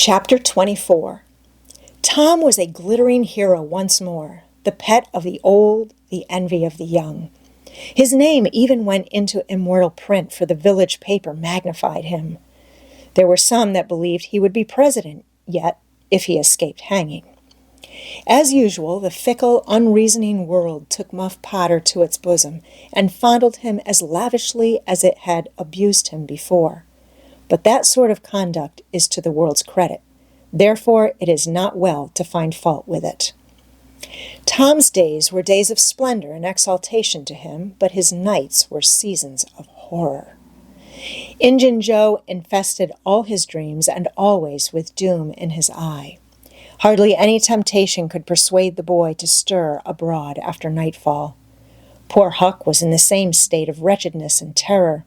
Chapter 24. Tom was a glittering hero once more, the pet of the old, the envy of the young. His name even went into immortal print, for the village paper magnified him. There were some that believed he would be president yet, if he escaped hanging. As usual, the fickle, unreasoning world took Muff Potter to its bosom and fondled him as lavishly as it had abused him before. But that sort of conduct is to the world's credit. Therefore, it is not well to find fault with it. Tom's days were days of splendor and exaltation to him, but his nights were seasons of horror. Injun Joe infested all his dreams, and always with doom in his eye. Hardly any temptation could persuade the boy to stir abroad after nightfall. Poor Huck was in the same state of wretchedness and terror.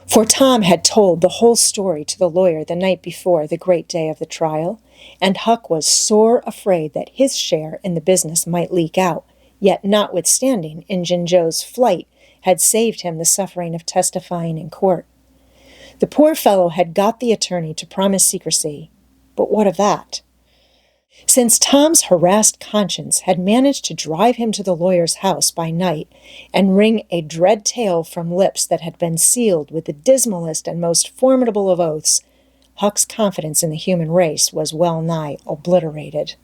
For Tom had told the whole story to the lawyer the night before the great day of the trial, and Huck was sore afraid that his share in the business might leak out, yet notwithstanding Injun Joe's flight had saved him the suffering of testifying in court. The poor fellow had got the attorney to promise secrecy, but what of that? Since Tom's harassed conscience had managed to drive him to the lawyer's house by night and wring a dread tale from lips that had been sealed with the dismalest and most formidable of oaths, Huck's confidence in the human race was well nigh obliterated.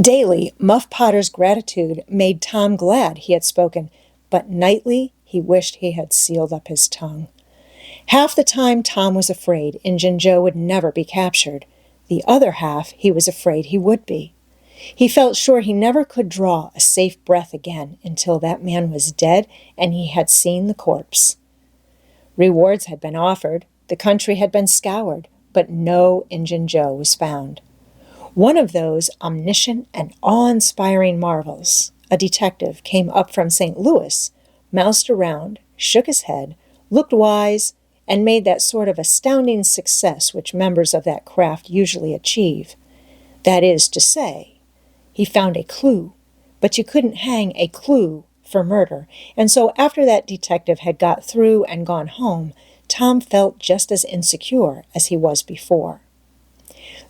Daily, Muff Potter's gratitude made Tom glad he had spoken, but nightly he wished he had sealed up his tongue. Half the time Tom was afraid Injun Joe would never be captured. The other half he was afraid he would be. He felt sure he never could draw a safe breath again until that man was dead and he had seen the corpse. Rewards had been offered, the country had been scoured, but no Injun Joe was found. One of those omniscient and awe-inspiring marvels, a detective, came up from St. Louis, moused around, shook his head, looked wise, and made that sort of astounding success which members of that craft usually achieve. That is to say, he found a clue, but you couldn't hang a clue for murder, and so after that detective had got through and gone home, Tom felt just as insecure as he was before.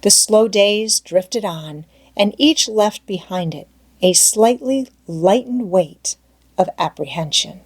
The slow days drifted on, and each left behind it a slightly lightened weight of apprehension.